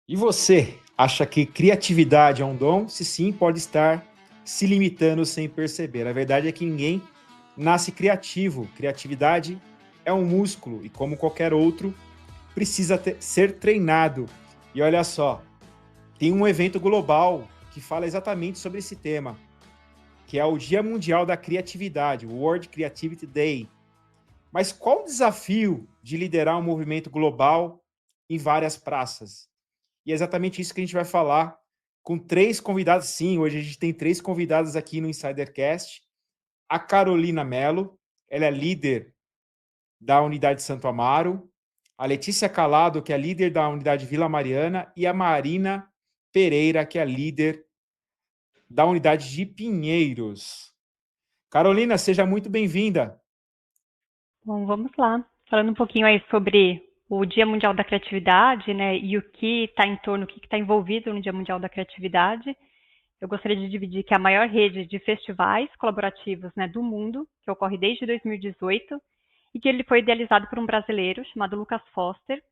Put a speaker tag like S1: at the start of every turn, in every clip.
S1: E você acha que criatividade é um dom? Se sim, pode estar se limitando sem perceber. A verdade é que ninguém nasce criativo. Criatividade é um músculo e, como qualquer outro, precisa ser treinado. E olha só, tem um evento global que fala exatamente sobre esse tema, que é o Dia Mundial da Criatividade, o World Creativity Day. Mas qual o desafio de liderar um movimento global em várias praças? E é exatamente isso que a gente vai falar com três convidados. Sim, hoje a gente tem três convidadas aqui no Insidercast. A Carolina Mello, ela é líder da unidade Santo Amaro. A Letícia Calado, que é líder da unidade Vila Mariana. E a Marina Pereira, que é líder da unidade de Pinheiros. Carolina, seja muito bem-vinda.
S2: Bom, vamos lá. Falando um pouquinho aí sobre o Dia Mundial da Criatividade, né, e o que está em torno, o que está envolvido no Dia Mundial da Criatividade. Eu gostaria de dividir que é a maior rede de festivais colaborativos, né, do mundo, que ocorre desde 2018, e que ele foi idealizado por um brasileiro chamado Lucas Foster.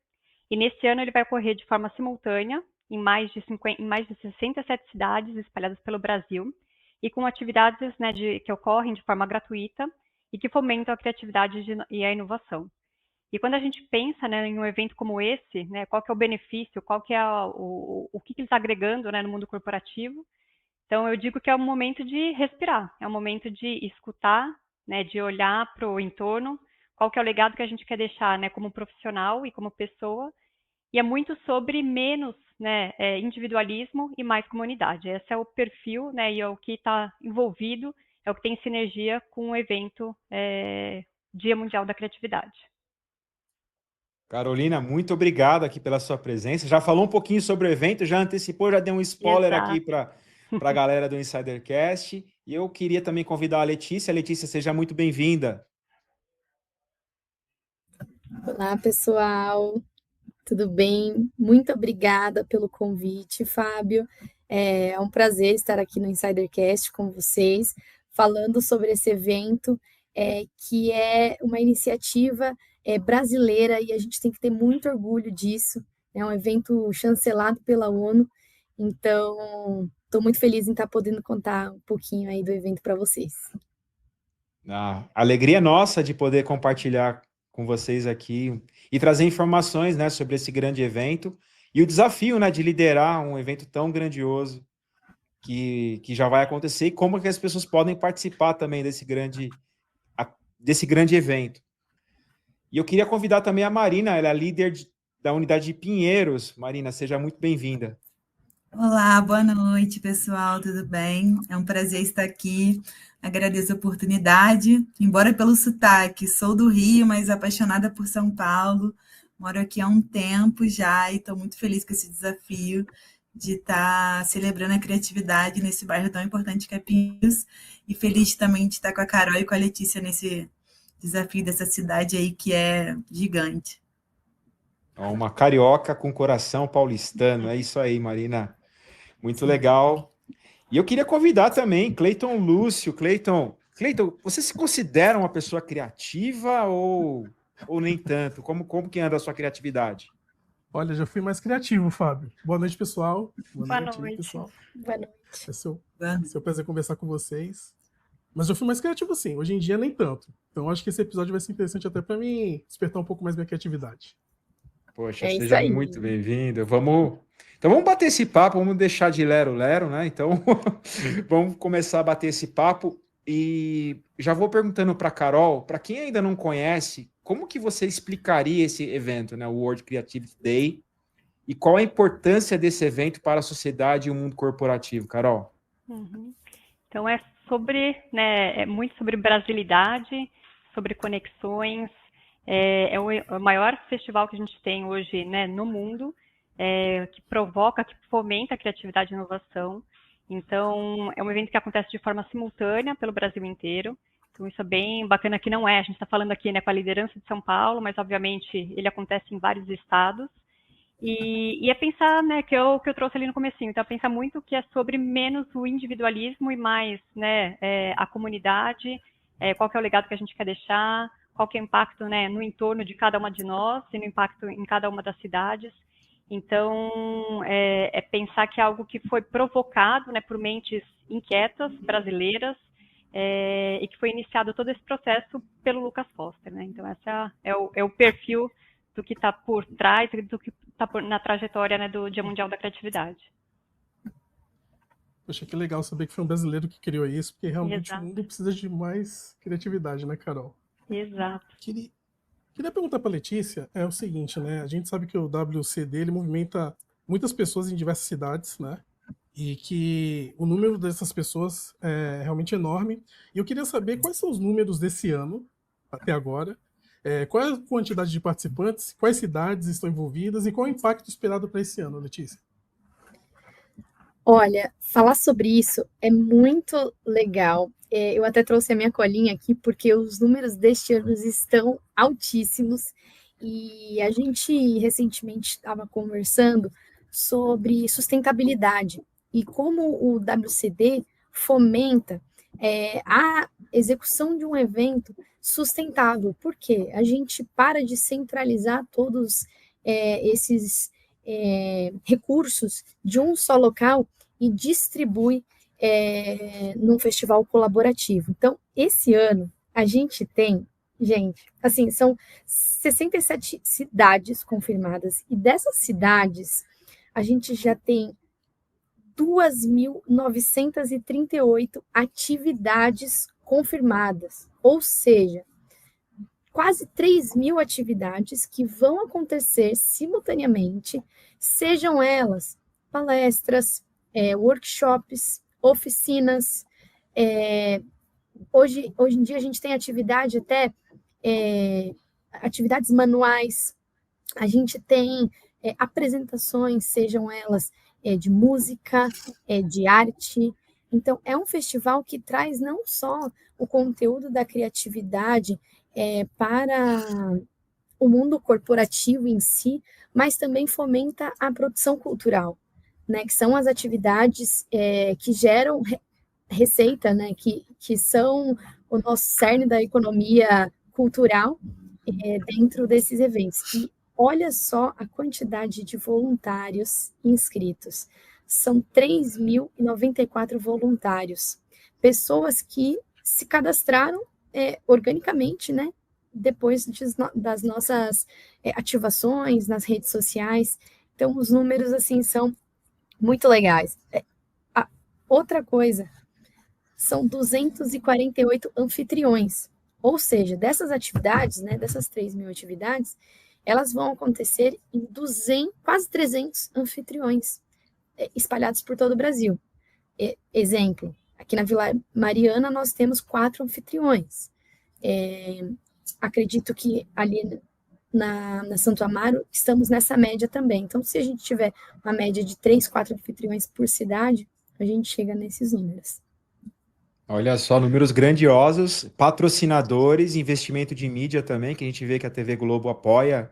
S2: E nesse ano ele vai ocorrer de forma simultânea em mais de 67 cidades espalhadas pelo Brasil, e com atividades, né, que ocorrem de forma gratuita e que fomentam a criatividade e a inovação. E quando a gente pensa, né, em um evento como esse, né, qual que é o benefício, qual que é o que ele está agregando, né, no mundo corporativo. Então eu digo que é um momento de respirar, é um momento de escutar, né, de olhar para o entorno, qual que é o legado que a gente quer deixar, né, como profissional e como pessoa. E é muito sobre menos, né, individualismo e mais comunidade. Esse é o perfil, né, e é o que está envolvido, é o que tem sinergia com o evento Dia Mundial da Criatividade.
S1: Carolina, muito obrigado aqui pela sua presença. Já falou um pouquinho sobre o evento, já antecipou, já deu um spoiler aqui
S2: Exato.
S1: para a galera do Insidercast. E eu queria também convidar a Letícia. Letícia, seja muito bem-vinda.
S3: Olá, pessoal, tudo bem? Muito obrigada pelo convite, Fábio. É um prazer estar aqui no Insidercast com vocês, falando sobre esse evento, que é uma iniciativa brasileira e a gente tem que ter muito orgulho disso. É um evento chancelado pela ONU, então estou muito feliz em estar podendo contar um pouquinho aí do evento para vocês.
S1: A alegria nossa de poder compartilhar com vocês aqui e trazer informações, né, sobre esse grande evento e o desafio, né, de liderar um evento tão grandioso que já vai acontecer e como que as pessoas podem participar também desse grande evento. E eu queria convidar também a Marina, ela é líder da unidade de Pinheiros. Marina, seja muito bem-vinda.
S4: Olá, boa noite, pessoal, tudo bem? É um prazer estar aqui, agradeço a oportunidade. Embora pelo sotaque, sou do Rio, mas apaixonada por São Paulo, moro aqui há um tempo já e estou muito feliz com esse desafio de estar celebrando a criatividade nesse bairro tão importante que é Pinheiros e feliz também de estar com a Carol e com a Letícia nesse desafio dessa cidade aí que é gigante.
S1: Uma carioca com coração paulistano, é isso aí, Marina. Muito legal. E eu queria convidar também Cleiton Lúcio. Cleiton, você se considera uma pessoa criativa ou nem tanto? Como que anda a sua criatividade?
S5: Olha, já fui mais criativo, Fábio. Boa noite, pessoal.
S2: Boa noite.
S5: Pessoal.
S3: Boa noite.
S5: É seu prazer conversar com vocês. Mas eu fui mais criativo, sim. Hoje em dia, nem tanto. Então, acho que esse episódio vai ser interessante até para mim despertar um pouco mais minha criatividade.
S1: Poxa,
S3: É isso
S1: seja
S3: aí.
S1: muito bem-vindo. Então vamos bater esse papo, vamos deixar de lero-lero, né? Então vamos começar a bater esse papo e já vou perguntando para Carol, para quem ainda não conhece, como que você explicaria esse evento, né? O World Creativity Day, e qual a importância desse evento para a sociedade e o mundo corporativo, Carol?
S2: Uhum. Então é sobre, né, é muito sobre brasilidade, sobre conexões. É o maior festival que a gente tem hoje, né, no mundo, que provoca, que fomenta a criatividade e inovação. Então é um evento que acontece de forma simultânea pelo Brasil inteiro. Então isso é bem bacana que não é. A gente está falando aqui, né, com a liderança de São Paulo, mas obviamente ele acontece em vários estados. E é pensar, né, que eu trouxe ali no comecinho, então é pensar muito que é sobre menos o individualismo e mais, né, a comunidade, qual que é o legado que a gente quer deixar, qual que é o impacto, né, no entorno de cada uma de nós e no impacto em cada uma das cidades. Então, é pensar que é algo que foi provocado, né, por mentes inquietas brasileiras, e que foi iniciado todo esse processo pelo Lucas Foster, né? Então, essa é o perfil do que está por trás, do que está na trajetória, né, do Dia Mundial da Criatividade.
S5: Poxa, que legal saber que foi um brasileiro que criou isso, porque realmente
S2: Exato.
S5: o mundo precisa de mais criatividade, né, Carol?
S2: Exato.
S5: Queria perguntar para a Letícia, é o seguinte, né? A gente sabe que o WCD ele movimenta muitas pessoas em diversas cidades, né? E que o número dessas pessoas é realmente enorme. E eu queria saber quais são os números desse ano, até agora, qual é a quantidade de participantes, quais cidades estão envolvidas e qual é o impacto esperado para esse ano, Letícia?
S3: Olha, falar sobre isso é muito legal. Eu até trouxe a minha colinha aqui, porque os números deste ano estão altíssimos. E a gente recentemente estava conversando sobre sustentabilidade e como o WCD fomenta a execução de um evento sustentável. Por quê? A gente para de centralizar todos esses recursos de um só local e distribui num festival colaborativo. Então, esse ano, a gente tem, gente, assim, são 67 cidades confirmadas, e dessas cidades, a gente já tem 2.938 atividades confirmadas, ou seja, quase 3.000 atividades que vão acontecer simultaneamente, sejam elas palestras, workshops, oficinas. Hoje em dia a gente tem atividade até atividades manuais, a gente tem apresentações, sejam elas de música, de arte. Então, é um festival que traz não só o conteúdo da criatividade para o mundo corporativo em si, mas também fomenta a produção cultural, né, que são as atividades que geram receita, né, que são o nosso cerne da economia cultural dentro desses eventos. E olha só a quantidade de voluntários inscritos. São 3.094 voluntários, pessoas que se cadastraram organicamente, né, depois das nossas ativações nas redes sociais. Então, os números, assim, são muito legais. Outra coisa, são 248 anfitriões, ou seja, dessas atividades, né, dessas 3.000 atividades, elas vão acontecer em quase 300 anfitriões espalhados por todo o Brasil. Exemplo, aqui na Vila Mariana nós temos 4 anfitriões. Acredito que ali na Santo Amaro estamos nessa média também. Então, se a gente tiver uma média de 3, 4 anfitriões por cidade, a gente chega nesses números.
S1: Olha só, números grandiosos, patrocinadores, investimento de mídia também, que a gente vê que a TV Globo apoia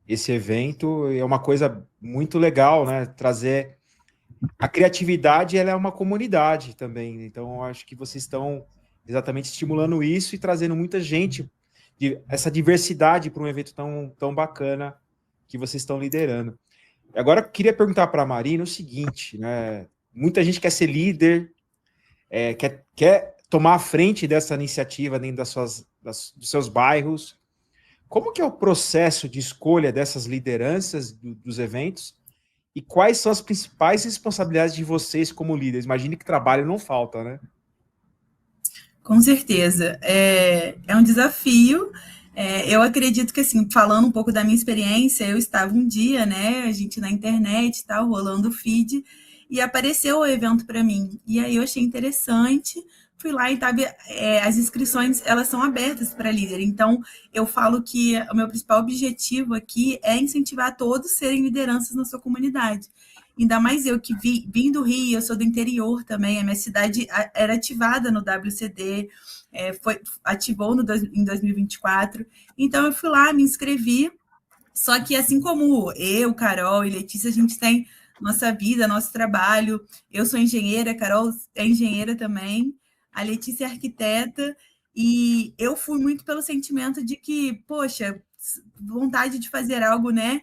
S1: esse evento. É uma coisa muito legal, né? Trazer a criatividade, ela é uma comunidade também. Então, eu acho que vocês estão exatamente estimulando isso e trazendo muita gente, essa diversidade para um evento tão bacana que vocês estão liderando. Agora, eu queria perguntar para a Marina o seguinte, né? Muita gente quer ser líder, quer tomar a frente dessa iniciativa dentro dos seus bairros. Como que é o processo de escolha dessas lideranças dos eventos e quais são as principais responsabilidades de vocês como líderes? Imagine que trabalho não falta, né?
S4: Com certeza. É um desafio. Eu acredito que, assim, falando um pouco da minha experiência, eu estava um dia, né, a gente na internet, tal, rolando o feed, e apareceu o evento para mim. E aí eu achei interessante, fui lá e as inscrições, elas são abertas para líder. Então, eu falo que o meu principal objetivo aqui é incentivar todos a serem lideranças na sua comunidade. Ainda mais eu que vim do Rio, eu sou do interior também, a minha cidade era ativada no WCD, ativou em 2024. Então, eu fui lá, me inscrevi, só que assim como eu, Carol e Letícia, a gente tem nossa vida, nosso trabalho. Eu sou engenheira, a Carol é engenheira também, a Letícia é arquiteta, e eu fui muito pelo sentimento de que, poxa, vontade de fazer algo, né,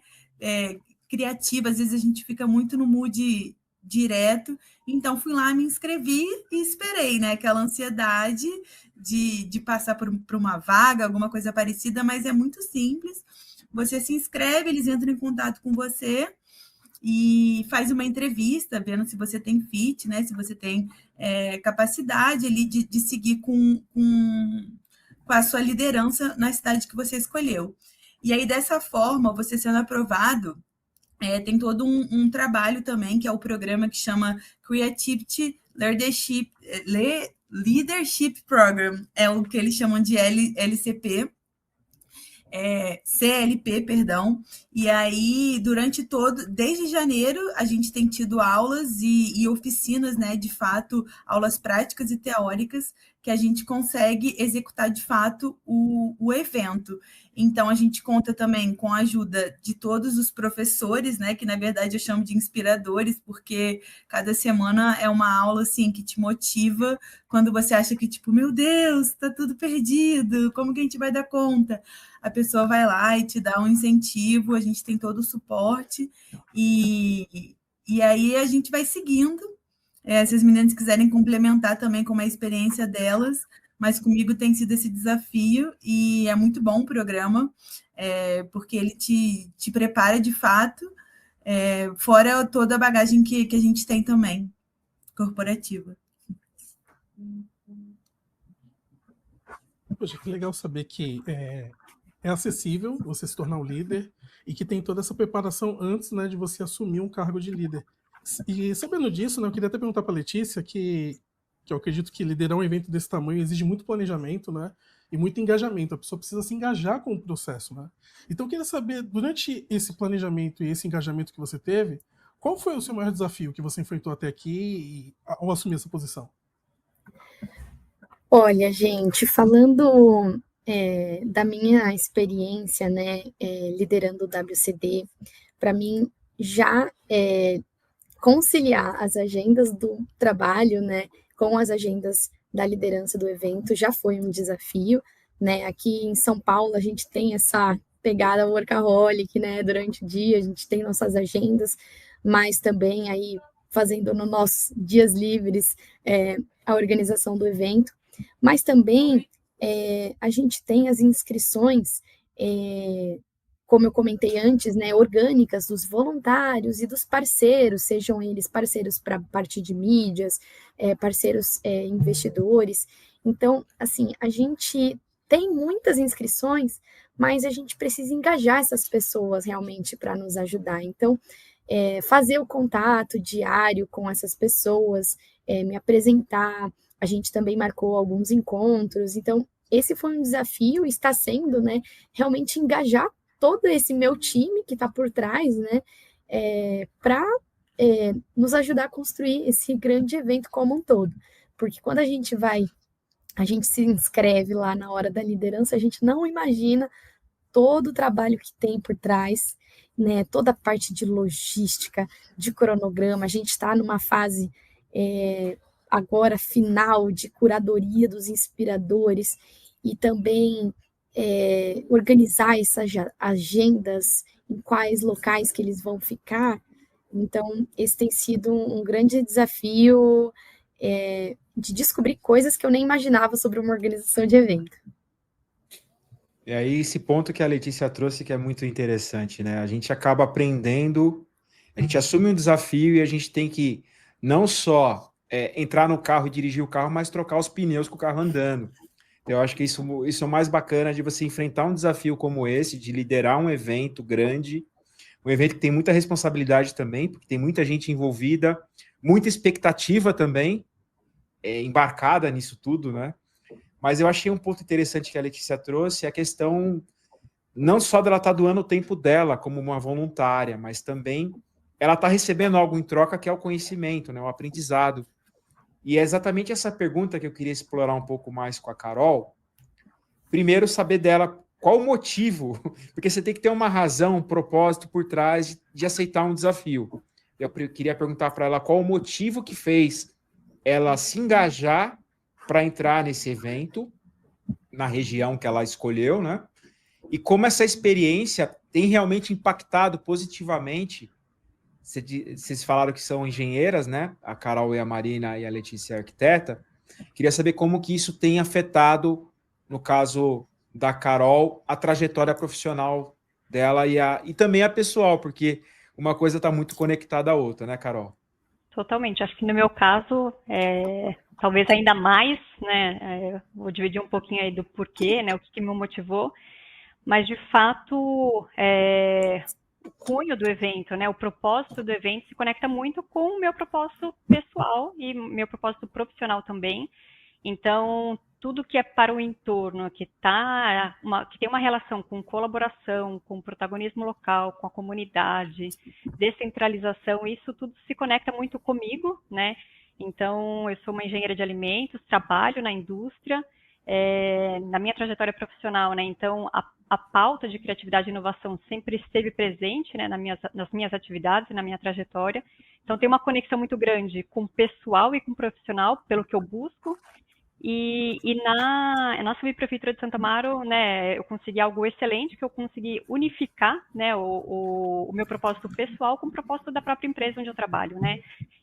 S4: criativa, às vezes a gente fica muito no mood direto, então fui lá, me inscrevi e esperei, né? Aquela ansiedade de passar por uma vaga, alguma coisa parecida, mas é muito simples. Você se inscreve, eles entram em contato com você e faz uma entrevista, vendo se você tem fit, né? Se você tem capacidade ali de seguir com a sua liderança na cidade que você escolheu. E aí, dessa forma, você sendo aprovado, tem todo um trabalho também, que é o programa que chama Creativity Leadership Program, é o que eles chamam de LCP, CLP, perdão. E aí, desde janeiro, a gente tem tido aulas e oficinas, né, de fato, aulas práticas e teóricas, que a gente consegue executar, de fato, o evento. Então, a gente conta também com a ajuda de todos os professores, né, que, na verdade, eu chamo de inspiradores, porque cada semana é uma aula, assim, que te motiva quando você acha que, tipo, meu Deus, tá tudo perdido, como que a gente vai dar conta? A pessoa vai lá e te dá um incentivo, a gente tem todo o suporte, e aí a gente vai seguindo. Se as meninas quiserem complementar também com uma experiência delas, mas comigo tem sido esse desafio, e é muito bom o programa, porque ele te prepara de fato, fora toda a bagagem que a gente tem também, corporativa.
S5: Poxa, que legal saber que é acessível você se tornar um líder e que tem toda essa preparação antes, né, de você assumir um cargo de líder. E sabendo disso, né, eu queria até perguntar para a Letícia que eu acredito que liderar um evento desse tamanho exige muito planejamento, né, e muito engajamento. A pessoa precisa se engajar com o processo, né? Então eu queria saber, durante esse planejamento e esse engajamento que você teve, qual foi o seu maior desafio que você enfrentou até aqui ao assumir essa posição?
S3: Olha, gente, falando da minha experiência, né, liderando o WCD, para mim já conciliar as agendas do trabalho, né, com as agendas da liderança do evento já foi um desafio, né? Aqui em São Paulo a gente tem essa pegada workaholic, né? Durante o dia a gente tem nossas agendas, mas também aí fazendo nos nossos dias livres a organização do evento, mas também a gente tem as inscrições, como eu comentei antes, né, orgânicas dos voluntários e dos parceiros, sejam eles parceiros para parte de mídias, parceiros investidores. Então, assim, a gente tem muitas inscrições, mas a gente precisa engajar essas pessoas realmente para nos ajudar. Então, fazer o contato diário com essas pessoas, me apresentar. A gente também marcou alguns encontros. Então, esse foi um desafio, está sendo, né, realmente engajar todo esse meu time que está por trás, né, para nos ajudar a construir esse grande evento como um todo. Porque quando a gente se inscreve lá na hora da liderança, a gente não imagina todo o trabalho que tem por trás, né, toda a parte de logística, de cronograma. A gente está numa fase agora final de curadoria dos inspiradores e também organizar essas agendas, em quais locais que eles vão ficar. Então, esse tem sido um grande desafio de descobrir coisas que eu nem imaginava sobre uma organização de evento.
S1: E aí, esse ponto que a Letícia trouxe que é muito interessante, né? A gente acaba aprendendo, a gente assume um desafio e a gente tem que não só entrar no carro e dirigir o carro, mas trocar os pneus com o carro andando. Eu acho que isso é o mais bacana de você enfrentar um desafio como esse, de liderar um evento grande, um evento que tem muita responsabilidade também, porque tem muita gente envolvida, muita expectativa também, embarcada nisso tudo, né? Mas eu achei um ponto interessante que a Letícia trouxe, a questão não só dela estar doando o tempo dela como uma voluntária, mas também ela está recebendo algo em troca que é o conhecimento, né? O aprendizado. E é exatamente essa pergunta que eu queria explorar um pouco mais com a Carol. Primeiro, saber dela qual o motivo, porque você tem que ter uma razão, um propósito por trás de aceitar um desafio. Eu queria perguntar para ela qual o motivo que fez ela se engajar para entrar nesse evento, na região que ela escolheu, né? E como essa experiência tem realmente impactado positivamente? Vocês falaram que são engenheiras, né? A Carol e a Marina, e a Letícia é arquiteta. Queria saber como que isso tem afetado, no caso da Carol, a trajetória profissional dela e também a pessoal, porque uma coisa está muito conectada à outra, né, Carol?
S2: Totalmente. Acho que no meu caso, talvez ainda mais, né? Vou dividir um pouquinho aí do porquê, né? O que me motivou. Mas, de fato, o cunho do evento, né? O propósito do evento se conecta muito com o meu propósito pessoal e meu propósito profissional também. Então, tudo que é para o entorno, que tem uma relação com colaboração, com protagonismo local, com a comunidade, descentralização, isso tudo se conecta muito comigo, né? Então, eu sou uma engenheira de alimentos, trabalho na indústria, na minha trajetória profissional, né? Então, a pauta de criatividade e inovação sempre esteve presente, né, nas minhas atividades e na minha trajetória. Então, tem uma conexão muito grande com o pessoal e com o profissional, pelo que eu busco. E na subprefeitura de Santo Amaro, né, eu consegui algo excelente, que eu consegui unificar, né, o meu propósito pessoal com o propósito da própria empresa onde eu trabalho, né.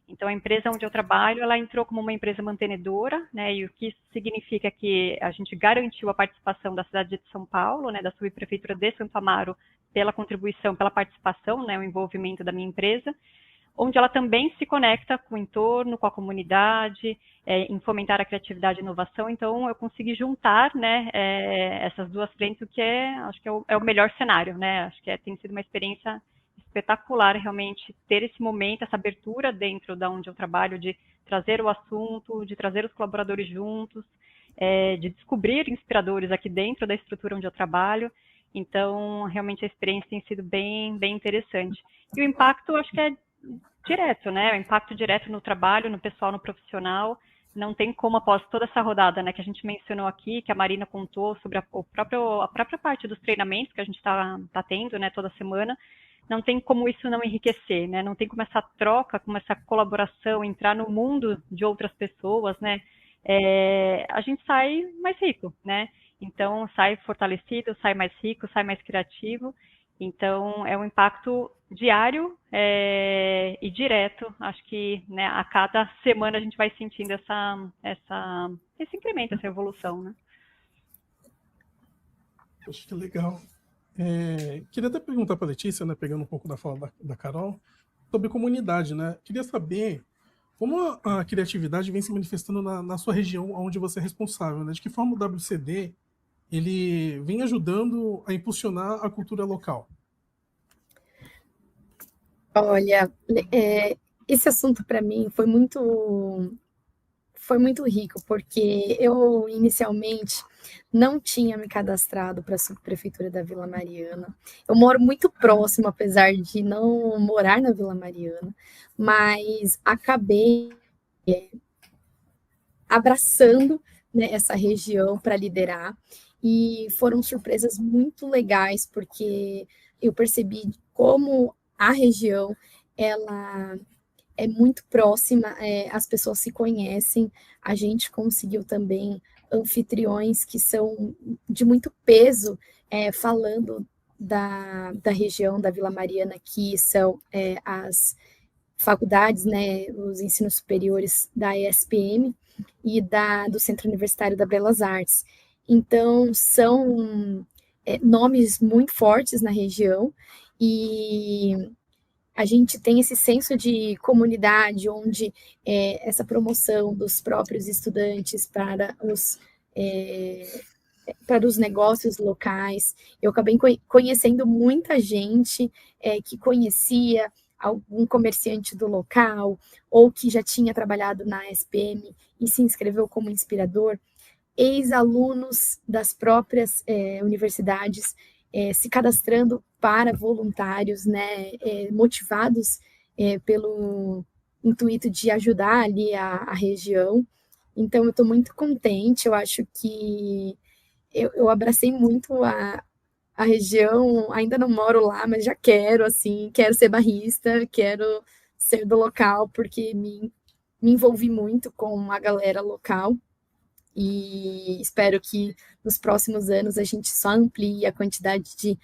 S2: Então, a empresa onde eu trabalho, ela entrou como uma empresa mantenedora, né, e o que isso significa que a gente garantiu a participação da cidade de São Paulo, né, da subprefeitura de Santo Amaro, pela contribuição, pela participação, né, o envolvimento da minha empresa, onde ela também se conecta com o entorno, com a comunidade, em fomentar a criatividade e inovação. Então, eu consegui juntar, né, essas duas frentes, o que acho que é o melhor cenário, né? Acho que tem sido uma experiência espetacular, realmente, ter esse momento, essa abertura dentro da onde eu trabalho, de trazer o assunto, de trazer os colaboradores juntos, de descobrir inspiradores aqui dentro da estrutura onde eu trabalho. Então, realmente, a experiência tem sido bem, bem interessante. E o impacto, acho que é direto, né? O impacto direto no trabalho, no pessoal, no profissional. Não tem como, após toda essa rodada, né, que a gente mencionou aqui, que a Marina contou sobre a própria parte dos treinamentos que a gente está tendo, né, toda semana, não tem como isso não enriquecer, né? Não tem como essa troca, como essa colaboração entrar no mundo de outras pessoas, né? A gente sai mais rico, né? Então, sai fortalecido, sai mais rico, sai mais criativo. Então, é um impacto diário e direto. Acho que, né, a cada semana a gente vai sentindo esse incremento, essa evolução, né?
S5: Acho que legal. Queria até perguntar para a Letícia, né, pegando um pouco da fala da Carol, sobre comunidade, né? Queria saber como a criatividade vem se manifestando na sua região onde você é responsável, né? De que forma o WCD ele vem ajudando a impulsionar a cultura local?
S3: Olha, esse assunto para mim foi muito rico, porque eu inicialmente não tinha me cadastrado para a subprefeitura da Vila Mariana. Eu moro muito próximo, apesar de não morar na Vila Mariana, mas acabei abraçando, né, essa região para liderar, e foram surpresas muito legais, porque eu percebi como a região, ela é muito próxima, as pessoas se conhecem, a gente conseguiu também anfitriões que são de muito peso, falando da região da Vila Mariana, que são as faculdades, né, os ensinos superiores da ESPM e do Centro Universitário da Belas Artes. Então, são nomes muito fortes na região, e a gente tem esse senso de comunidade, onde essa promoção dos próprios estudantes para os negócios locais. Eu acabei conhecendo muita gente que conhecia algum comerciante do local, ou que já tinha trabalhado na SPM e se inscreveu como inspirador, ex-alunos das próprias universidades se cadastrando para voluntários, né, motivados pelo intuito de ajudar ali a região. Então, eu estou muito contente, eu acho que eu abracei muito a região, ainda não moro lá, mas já quero, assim, quero ser barrista, quero ser do local, porque me envolvi muito com a galera local, e espero que nos próximos anos a gente só amplie a quantidade de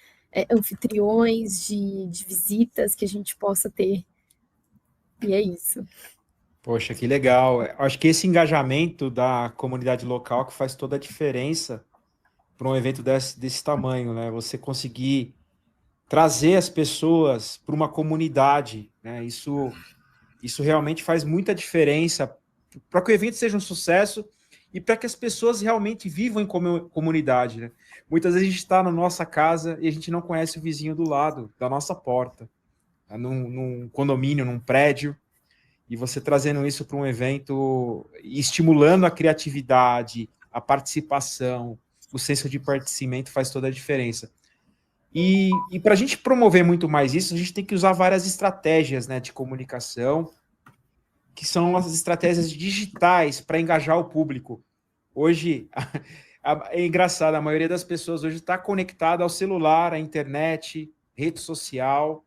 S3: anfitriões, de visitas que a gente possa ter. E é isso.
S1: Poxa, que legal. Acho que esse engajamento da comunidade local que faz toda a diferença para um evento desse tamanho, né? Você conseguir trazer as pessoas para uma comunidade, né? Isso realmente faz muita diferença para que o evento seja um sucesso e para que as pessoas realmente vivam em comunidade, né? Muitas vezes a gente está na nossa casa e a gente não conhece o vizinho do lado, da nossa porta, tá? Num condomínio, num prédio, e você trazendo isso para um evento e estimulando a criatividade, a participação, o senso de pertencimento faz toda a diferença. E para a gente promover muito mais isso, a gente tem que usar várias estratégias, né, de comunicação, que são as estratégias digitais para engajar o público. Hoje, é engraçado, a maioria das pessoas hoje está conectada ao celular, à internet, rede social,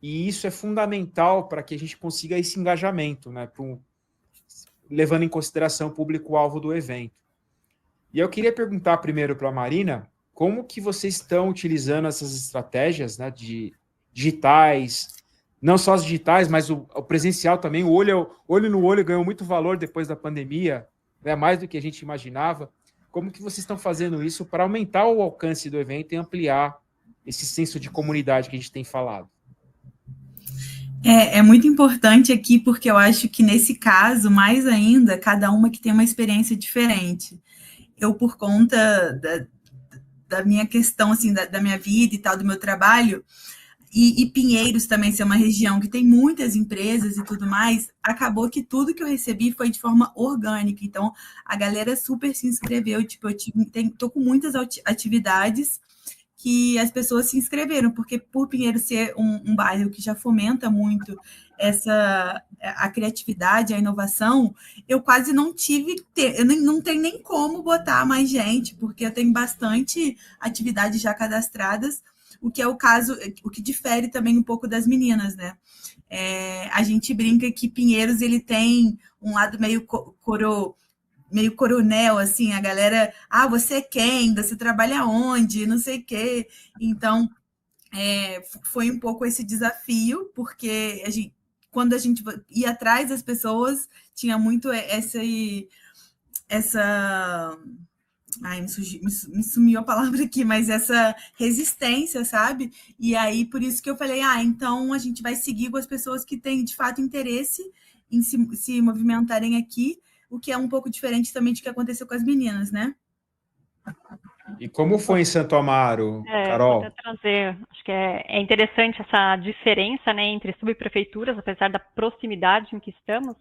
S1: e isso é fundamental para que a gente consiga esse engajamento, né, levando em consideração o público-alvo do evento. E eu queria perguntar primeiro para a Marina, como que vocês estão utilizando essas estratégias, né, de digitais, não só as digitais, mas o presencial também, o olho no olho ganhou muito valor depois da pandemia, né, mais do que a gente imaginava. Como que vocês estão fazendo isso para aumentar o alcance do evento e ampliar esse senso de comunidade que a gente tem falado?
S4: É muito importante aqui, porque eu acho que nesse caso, mais ainda, cada uma que tem uma experiência diferente. Eu, por conta da minha questão, assim, da minha vida e tal, do meu trabalho, e Pinheiros também ser uma região que tem muitas empresas e tudo mais, acabou que tudo que eu recebi foi de forma orgânica. Então, a galera super se inscreveu. Tipo, tô com muitas atividades que as pessoas se inscreveram, porque por Pinheiros ser um bairro que já fomenta muito a criatividade, a inovação, eu quase não eu não tenho nem como botar mais gente, porque eu tenho bastante atividades já cadastradas, o que é o caso, o que difere também um pouco das meninas, né? A gente brinca que Pinheiros ele tem um lado meio coronel, assim, a galera, você é quem? Você trabalha onde? Não sei o quê. Então, foi um pouco esse desafio, porque quando a gente ia atrás das pessoas, tinha muito me sumiu a palavra aqui, mas essa resistência, sabe? E aí, por isso que eu falei, então a gente vai seguir com as pessoas que têm, de fato, interesse em se movimentarem aqui, o que é um pouco diferente também do que aconteceu com as meninas, né?
S1: E como foi em Santo Amaro, Carol?
S2: Vou até trazer, acho que é interessante essa diferença, né, entre subprefeituras, apesar da proximidade em que estamos,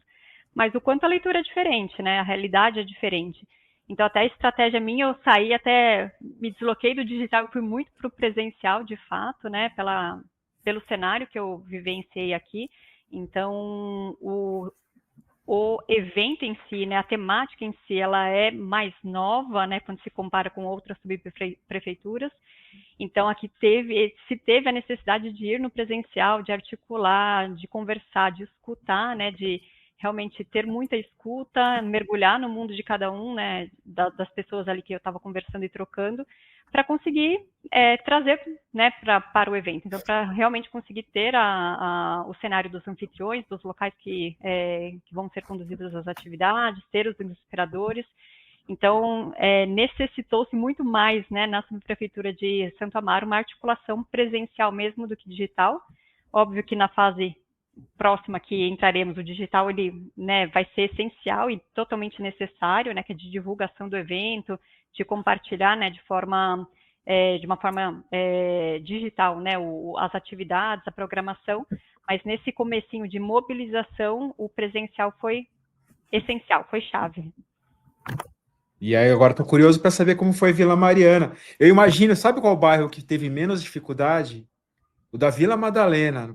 S2: mas o quanto a leitura é diferente, né, a realidade é diferente. Então, até a estratégia minha, eu saí até, me desloquei do digital, fui muito para o presencial, de fato, né, pelo cenário que eu vivenciei aqui. Então, o evento em si, né, a temática em si, ela é mais nova, né, quando se compara com outras subprefeituras. Então, aqui se teve a necessidade de ir no presencial, de articular, de conversar, de escutar, né, de realmente ter muita escuta, mergulhar no mundo de cada um, né, das pessoas ali que eu estava conversando e trocando, para conseguir trazer, né, para o evento. Então, para realmente conseguir ter o cenário dos anfitriões, dos locais que vão ser conduzidas as atividades, ter os inspiradores. Então, necessitou-se muito mais, né, na subprefeitura de Santo Amaro, uma articulação presencial mesmo do que digital. Óbvio que na fase próxima que entraremos, o digital, ele, né, vai ser essencial e totalmente necessário, né, que é de divulgação do evento, de compartilhar, né, de uma forma digital, né, as atividades, a programação, mas nesse comecinho de mobilização, o presencial foi essencial, foi chave.
S1: E aí agora estou curioso para saber como foi Vila Mariana. Eu imagino, sabe qual bairro que teve menos dificuldade? O da Vila Madalena.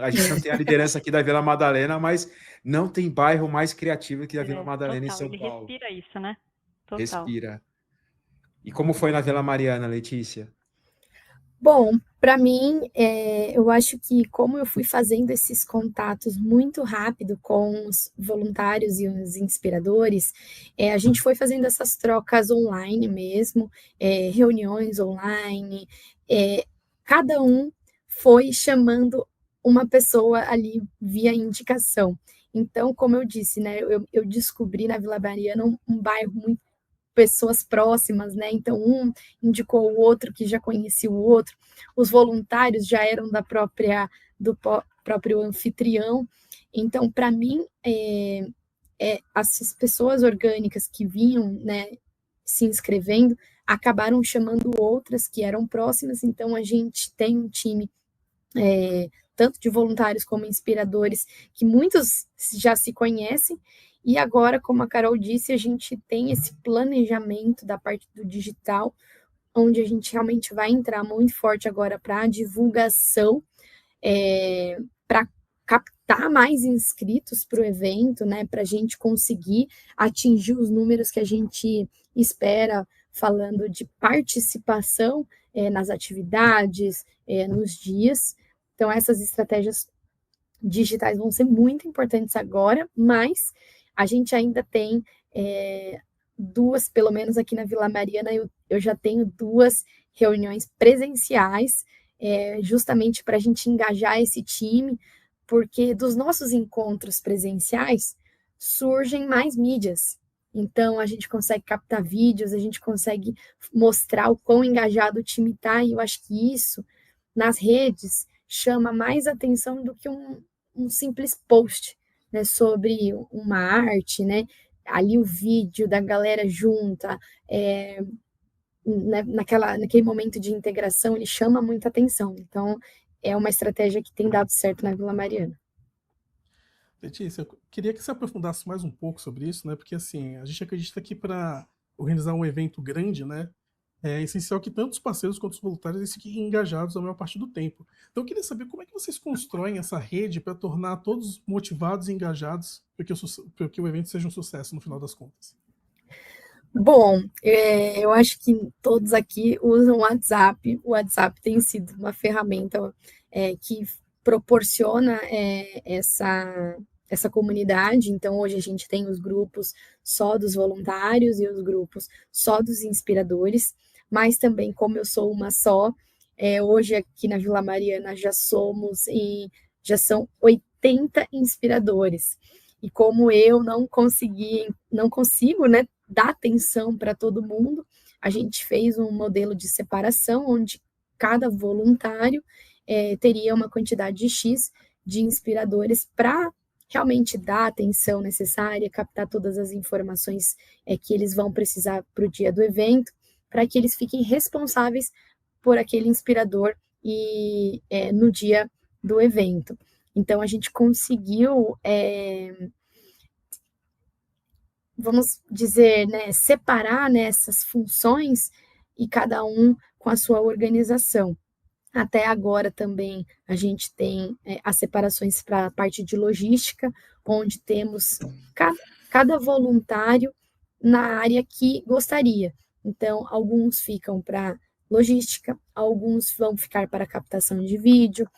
S1: A gente não tem a liderança aqui da Vila Madalena, mas não tem bairro mais criativo que a Vila Madalena
S2: total,
S1: em São Paulo.
S2: Ele respira isso, né? Total.
S1: Respira. E como foi na Vila Mariana, Letícia?
S3: Bom, para mim, eu acho que como eu fui fazendo esses contatos muito rápido com os voluntários e os inspiradores, a gente foi fazendo essas trocas online mesmo, reuniões online, cada um foi chamando uma pessoa ali via indicação. Então, como eu disse, né, eu descobri na Vila Mariana um bairro muito pessoas próximas, né? Então, um indicou o outro que já conhecia o outro, os voluntários já eram do próprio anfitrião. Então, para mim, essas pessoas orgânicas que vinham, né, se inscrevendo, acabaram chamando outras que eram próximas. Então, a gente tem um time tanto de voluntários como inspiradores, que muitos já se conhecem, e agora, como a Carol disse, a gente tem esse planejamento da parte do digital, onde a gente realmente vai entrar muito forte agora para a divulgação, para captar mais inscritos para o evento, né, para a gente conseguir atingir os números que a gente espera, falando de participação nas atividades, nos dias. Então, essas estratégias digitais vão ser muito importantes agora, mas a gente ainda tem duas, pelo menos aqui na Vila Mariana, eu já tenho 2 reuniões presenciais, justamente para a gente engajar esse time, porque dos nossos encontros presenciais surgem mais mídias. Então, a gente consegue captar vídeos, a gente consegue mostrar o quão engajado o time está, e eu acho que isso, nas redes, chama mais atenção do que um simples post, né, sobre uma arte, né, ali o vídeo da galera junta, naquele momento de integração, ele chama muita atenção. Então, é uma estratégia que tem dado certo na Vila Mariana.
S5: Letícia, eu queria que você aprofundasse mais um pouco sobre isso, né? Porque assim, a gente acredita que para organizar um evento grande, né, é essencial que tanto os parceiros quanto os voluntários fiquem engajados a maior parte do tempo. Então eu queria saber como é que vocês constroem essa rede para tornar todos motivados e engajados para que o evento seja um sucesso no final das contas.
S3: Bom, eu acho que todos aqui usam o WhatsApp. O WhatsApp tem sido uma ferramenta que proporciona essa comunidade. Então, hoje a gente tem os grupos só dos voluntários e os grupos só dos inspiradores, mas também, como eu sou uma só, hoje aqui na Vila Mariana já são 80 inspiradores. E como eu não consigo, né, dar atenção para todo mundo, a gente fez um modelo de separação, onde cada voluntário teria uma quantidade X de inspiradores para realmente dar a atenção necessária, captar todas as informações que eles vão precisar para o dia do evento, para que eles fiquem responsáveis por aquele inspirador e no dia do evento. Então, a gente conseguiu, vamos dizer, né, separar essas funções e cada um com a sua organização. Até agora também a gente tem as separações para a parte de logística, onde temos cada voluntário na área que gostaria. Então, alguns ficam para logística, alguns vão ficar para captação de vídeo,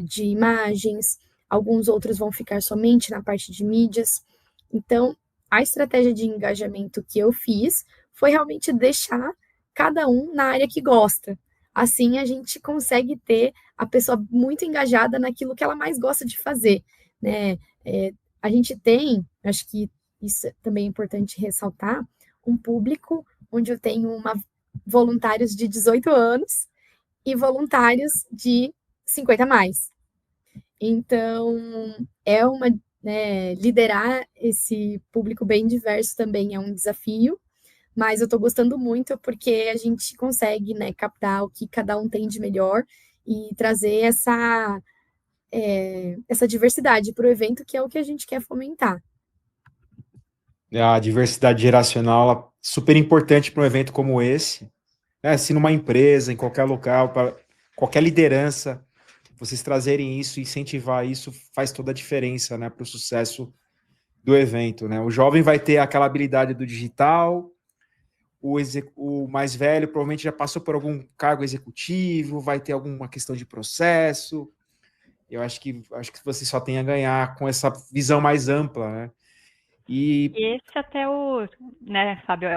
S3: de imagens, alguns outros vão ficar somente na parte de mídias. Então, a estratégia de engajamento que eu fiz foi realmente deixar cada um na área que gosta. Assim, a gente consegue ter a pessoa muito engajada naquilo que ela mais gosta de fazer, né? A gente tem, acho que isso também é importante ressaltar, um público onde eu tenho voluntários de 18 anos e voluntários de 50 a mais. Então, liderar esse público bem diverso também é um desafio, mas eu estou gostando muito porque a gente consegue, né, captar o que cada um tem de melhor e trazer essa diversidade para o evento, que é o que a gente quer fomentar.
S1: A diversidade geracional é super importante para um evento como esse, né? Se numa empresa, em qualquer local, para qualquer liderança, vocês trazerem isso, incentivar isso, faz toda a diferença, né, para o sucesso do evento, né? O jovem vai ter aquela habilidade do digital, o mais velho provavelmente já passou por algum cargo executivo, vai ter alguma questão de processo. Eu acho que você só tem a ganhar com essa visão mais ampla, né? E
S2: Esse até né, Fábio,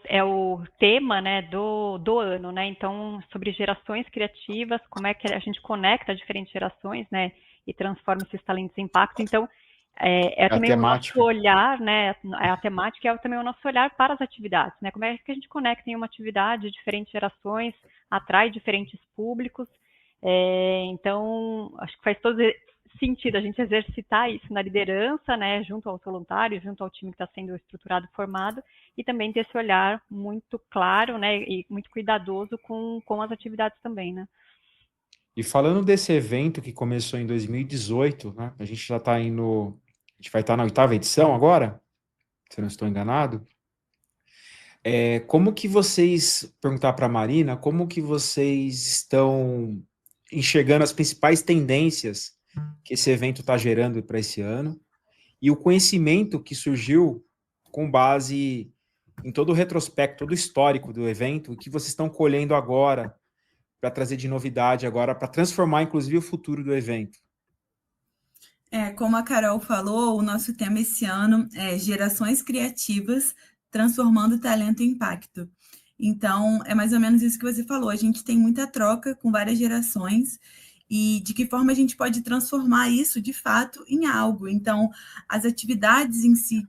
S2: é o tema, né, do ano, né? Então, sobre gerações criativas, como é que a gente conecta diferentes gerações, né, e transforma esses talentos em impacto. Então, é
S1: a
S2: também o nosso
S1: temática.
S2: olhar, né, a temática é também o nosso olhar para as atividades, né? Como é que a gente conecta em uma atividade diferentes gerações, atrai diferentes públicos. Então, acho que faz todo sentido a gente exercitar isso na liderança, né, junto aos voluntários, junto ao time que está sendo estruturado e formado, e também ter esse olhar muito claro, né, e muito cuidadoso com as atividades também, né.
S1: E falando desse evento que começou em 2018, né? A gente já está indo. A gente vai estar na 8ª edição agora, se eu não estou enganado. Como que vocês, perguntar para a Marina, como que vocês estão enxergando as principais tendências que esse evento está gerando para esse ano e o conhecimento que surgiu com base em todo o retrospecto, todo o histórico do evento, o que vocês estão colhendo agora para trazer de novidade agora, para transformar, inclusive, o futuro do evento?
S4: Como a Carol falou, o nosso tema esse ano é Gerações Criativas Transformando Talento em Impacto. Então, é mais ou menos isso que você falou. A gente tem muita troca com várias gerações e de que forma a gente pode transformar isso, de fato, em algo. Então, as atividades em si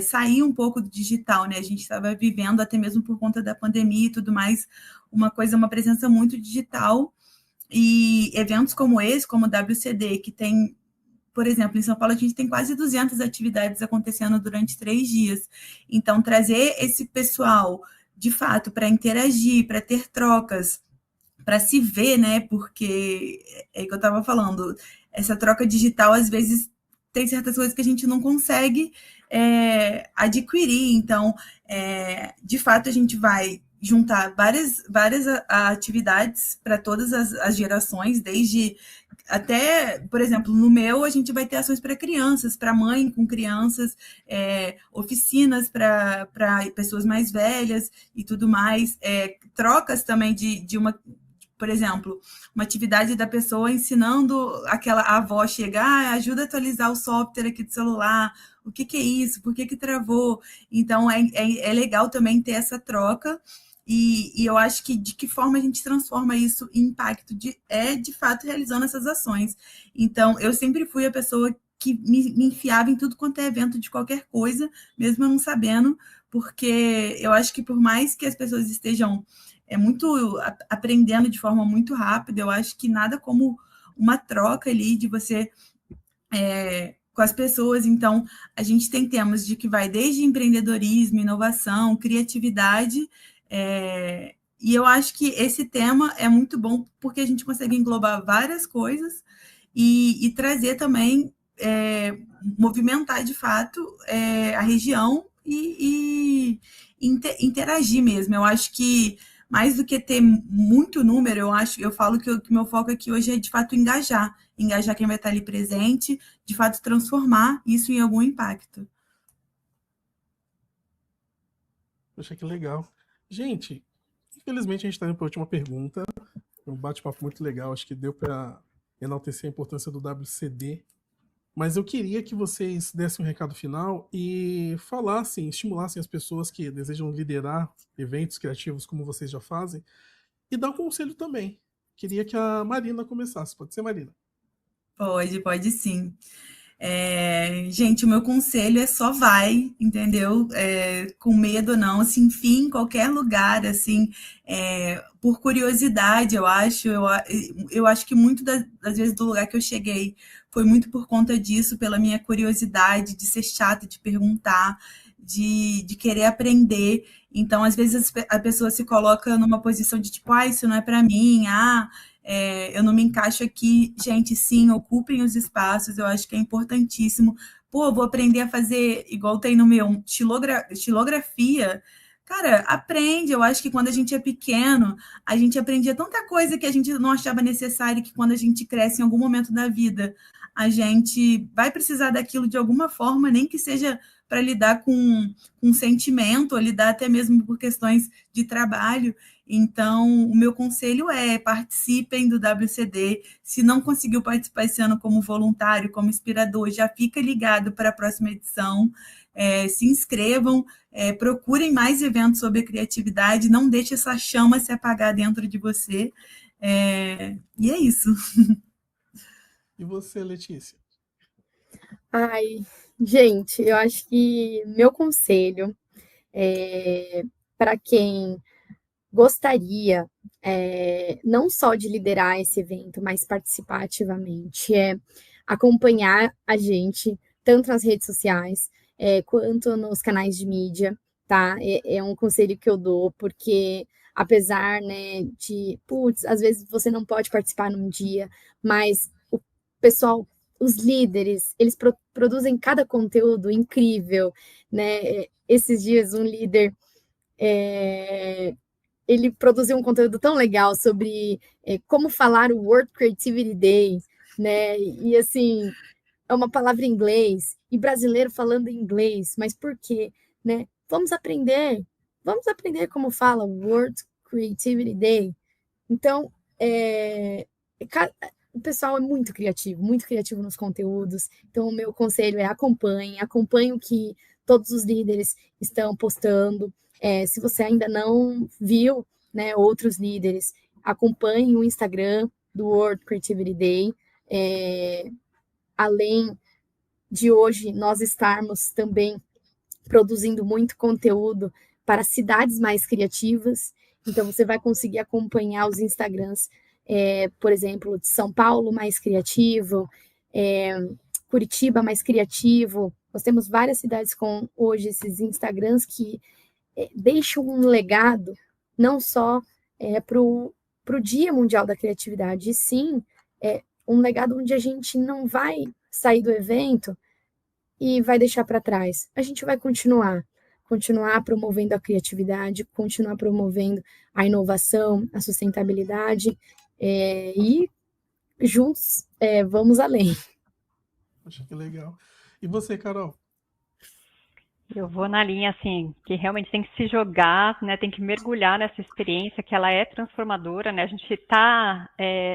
S4: saíram um pouco do digital, né? A gente estava vivendo, até mesmo por conta da pandemia e tudo mais, uma presença muito digital. E eventos como esse, como o WCD, que tem, por exemplo, em São Paulo, a gente tem quase 200 atividades acontecendo durante 3 dias. Então, trazer esse pessoal, de fato, para interagir, para ter trocas, para se ver, né? Porque é o que eu estava falando, essa troca digital, às vezes, tem certas coisas que a gente não consegue adquirir. Então, de fato, a gente vai juntar várias atividades para todas as gerações, desde até, por exemplo, no meu, a gente vai ter ações para crianças, para mãe com crianças, oficinas para pessoas mais velhas e tudo mais, trocas também de uma, por exemplo, uma atividade da pessoa ensinando aquela avó chegar, ajuda a atualizar o software aqui do celular, o que é isso, por que travou. Então, é legal também ter essa troca. E eu acho que de que forma a gente transforma isso em impacto de fato realizando essas ações. Então, eu sempre fui a pessoa que me enfiava em tudo quanto é evento de qualquer coisa, mesmo eu não sabendo, porque eu acho que por mais que as pessoas estejam muito aprendendo de forma muito rápida, eu acho que nada como uma troca ali de você com as pessoas. Então, a gente tem temas de que vai desde empreendedorismo, inovação, criatividade, e eu acho que esse tema é muito bom porque a gente consegue englobar várias coisas e trazer também, movimentar de fato a região e interagir mesmo. Eu acho que mais do que ter muito número, eu falo que o meu foco aqui hoje é de fato engajar quem vai estar ali presente, de fato transformar isso em algum impacto.
S5: Poxa, que legal. Gente, infelizmente a gente está indo para a última pergunta. Um bate-papo muito legal, acho que deu para enaltecer a importância do WCD. Mas eu queria que vocês dessem um recado final e falassem, estimulassem as pessoas que desejam liderar eventos criativos como vocês já fazem e dar um conselho também. Queria que a Marina começasse. Pode ser, Marina?
S4: Pode sim. Gente, o meu conselho é só vai, entendeu? Com medo ou não, se enfim, em qualquer lugar, assim, por curiosidade, eu acho que muito das vezes do lugar que eu cheguei foi muito por conta disso, pela minha curiosidade de ser chata, de perguntar, de querer aprender. Então, às vezes a pessoa se coloca numa posição de tipo, isso não é para mim, eu não me encaixo aqui. Gente, sim, ocupem os espaços, eu acho que é importantíssimo. Vou aprender a fazer, igual tem no meu, estilografia. Cara, aprende. Eu acho que quando a gente é pequeno, a gente aprendia tanta coisa que a gente não achava necessário, que quando a gente cresce em algum momento da vida, a gente vai precisar daquilo de alguma forma, nem que seja para lidar com um sentimento, ou lidar até mesmo por questões de trabalho. Então, o meu conselho é participem do WCD. Se não conseguiu participar esse ano como voluntário, como inspirador, já fica ligado para a próxima edição. Se inscrevam, procurem mais eventos sobre a criatividade, não deixe essa chama se apagar dentro de você. E é isso.
S5: E você, Letícia?
S3: Ai, gente, eu acho que meu conselho para quem gostaria não só de liderar esse evento, mas participar ativamente, acompanhar a gente, tanto nas redes sociais, quanto nos canais de mídia, tá? É um conselho que eu dou, porque apesar, né, de, putz, às vezes você não pode participar num dia, mas o pessoal, os líderes, eles produzem cada conteúdo incrível, né? Esses dias um líder ele produziu um conteúdo tão legal sobre como falar o World Creativity Day, né? E assim, é uma palavra em inglês, e brasileiro falando em inglês, mas por quê? Né? Vamos aprender como fala World Creativity Day. Então, o pessoal é muito criativo nos conteúdos. Então, o meu conselho é acompanhe o que todos os líderes estão postando. Se você ainda não viu, né, outros líderes, acompanhe o Instagram do World Creativity Day. Além de hoje nós estarmos também produzindo muito conteúdo para cidades mais criativas, então você vai conseguir acompanhar os Instagrams, por exemplo, de São Paulo mais criativo, Curitiba mais criativo. Nós temos várias cidades com hoje esses Instagrams que deixam um legado não só para o Dia Mundial da Criatividade, e sim um legado onde a gente não vai sair do evento e vai deixar para trás. A gente vai continuar promovendo a criatividade, continuar promovendo a inovação, a sustentabilidade, e juntos vamos além.
S5: Poxa, que legal. E você, Carol?
S2: Eu vou na linha, assim, que realmente tem que se jogar, né, tem que mergulhar nessa experiência, que ela é transformadora, né, a gente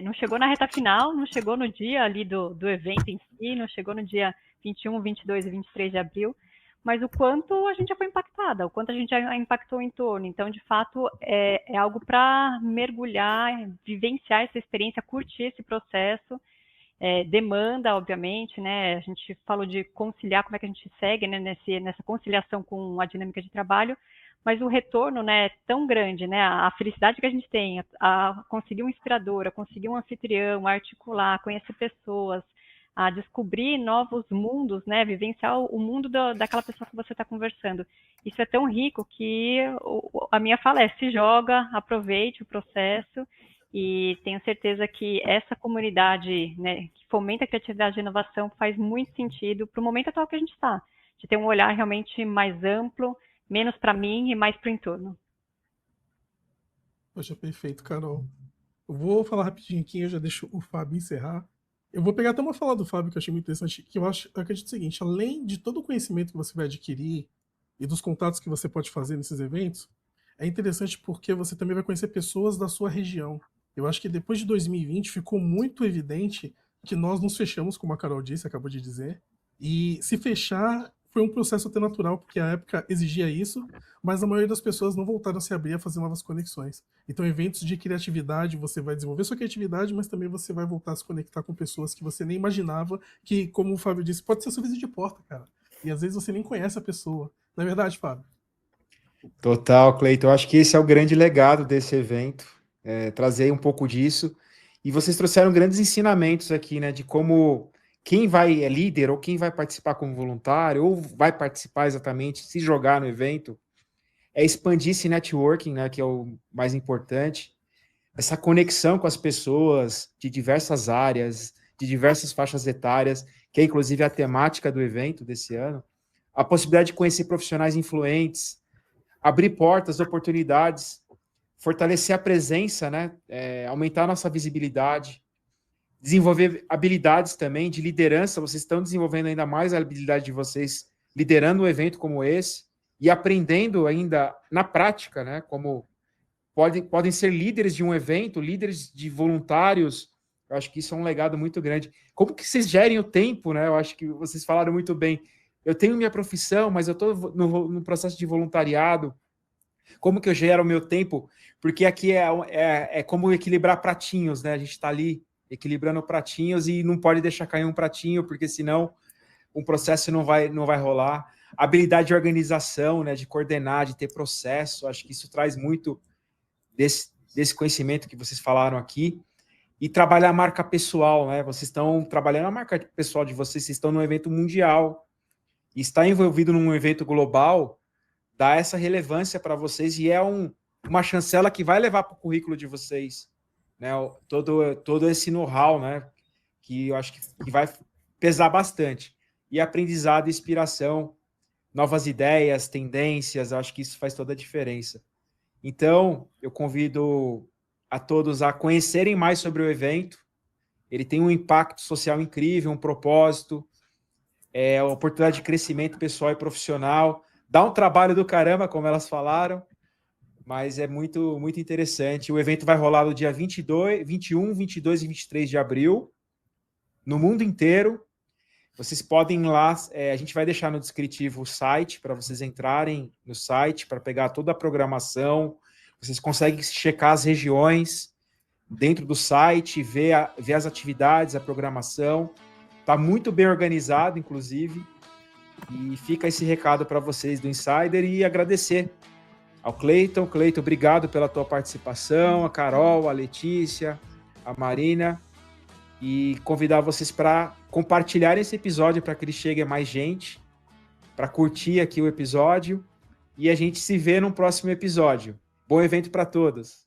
S2: não chegou na reta final, não chegou no dia ali do evento em si, não chegou no dia 21, 22 e 23 de abril, mas o quanto a gente já foi impactada, o quanto a gente já impactou o entorno. Então, de fato, é algo para mergulhar, vivenciar essa experiência, curtir esse processo. Demanda, obviamente, né? A gente falou de conciliar, como é que a gente segue, né, nessa conciliação com a dinâmica de trabalho, mas o retorno, né, é tão grande, né? A felicidade que a gente tem, a conseguir um inspirador, a conseguir um anfitrião, a articular, conhecer pessoas, a descobrir novos mundos, né? Vivenciar o mundo daquela pessoa que você está conversando. Isso é tão rico que a minha fala se joga, aproveite o processo. E tenho certeza que essa comunidade, né, que fomenta a criatividade e a inovação faz muito sentido para o momento atual que a gente está, de ter um olhar realmente mais amplo, menos para mim e mais para o entorno.
S5: Poxa, perfeito, Carol. Eu vou falar rapidinho aqui, eu já deixo o Fábio encerrar. Eu vou pegar até uma fala do Fábio que eu achei muito interessante, que eu acredito o seguinte, além de todo o conhecimento que você vai adquirir e dos contatos que você pode fazer nesses eventos, é interessante porque você também vai conhecer pessoas da sua região. Eu acho que depois de 2020 ficou muito evidente que nós nos fechamos, como a Carol disse, acabou de dizer, e se fechar foi um processo até natural, porque a época exigia isso, mas a maioria das pessoas não voltaram a se abrir a fazer novas conexões. Então, eventos de criatividade, você vai desenvolver sua criatividade, mas também você vai voltar a se conectar com pessoas que você nem imaginava, que, como o Fábio disse, pode ser seu vizinho de porta, cara. E às vezes você nem conhece a pessoa. Não é verdade, Fábio?
S1: Total, Cleiton. Eu acho que esse é o grande legado desse evento, trazer um pouco disso. E vocês trouxeram grandes ensinamentos aqui, né, de como quem é líder ou quem vai participar como voluntário ou vai participar exatamente, se jogar no evento, expandir esse networking, né, que é o mais importante, essa conexão com as pessoas de diversas áreas, de diversas faixas etárias, que é inclusive a temática do evento desse ano, a possibilidade de conhecer profissionais influentes, abrir portas, oportunidades, fortalecer a presença, né? Aumentar a nossa visibilidade, desenvolver habilidades também de liderança. Vocês estão desenvolvendo ainda mais a habilidade de vocês liderando um evento como esse e aprendendo ainda na prática, né? Como podem ser líderes de um evento, líderes de voluntários. Eu acho que isso é um legado muito grande. Como que vocês gerem o tempo, né? Eu acho que vocês falaram muito bem. Eu tenho minha profissão, mas eu estou no processo de voluntariado. Como que eu gero o meu tempo? Porque aqui é como equilibrar pratinhos, né? A gente está ali equilibrando pratinhos e não pode deixar cair um pratinho, porque senão um processo não vai rolar. Habilidade de organização, né? De coordenar, de ter processo. Acho que isso traz muito desse conhecimento que vocês falaram aqui. E trabalhar a marca pessoal, né? Vocês estão trabalhando a marca pessoal de vocês estão num evento mundial. E estar envolvido num evento global dá essa relevância para vocês e é uma chancela que vai levar para o currículo de vocês, né? Todo esse know-how, né? Que eu acho que vai pesar bastante. E aprendizado, inspiração, novas ideias, tendências, eu acho que isso faz toda a diferença. Então, eu convido a todos a conhecerem mais sobre o evento. Ele tem um impacto social incrível, um propósito, uma oportunidade de crescimento pessoal e profissional. Dá um trabalho do caramba, como elas falaram, mas é muito, muito interessante. O evento vai rolar no dia 21, 22 e 23 de abril, no mundo inteiro. Vocês podem ir lá, a gente vai deixar no descritivo o site, para vocês entrarem no site, para pegar toda a programação. Vocês conseguem checar as regiões dentro do site, ver as atividades, a programação. Está muito bem organizado, inclusive. E fica esse recado para vocês do Insider e agradecer ao Cleiton. Cleiton, obrigado pela tua participação, a Carol, a Letícia, a Marina, e convidar vocês para compartilhar esse episódio para que ele chegue a mais gente, para curtir aqui o episódio, e a gente se vê no próximo episódio. Bom evento para todos!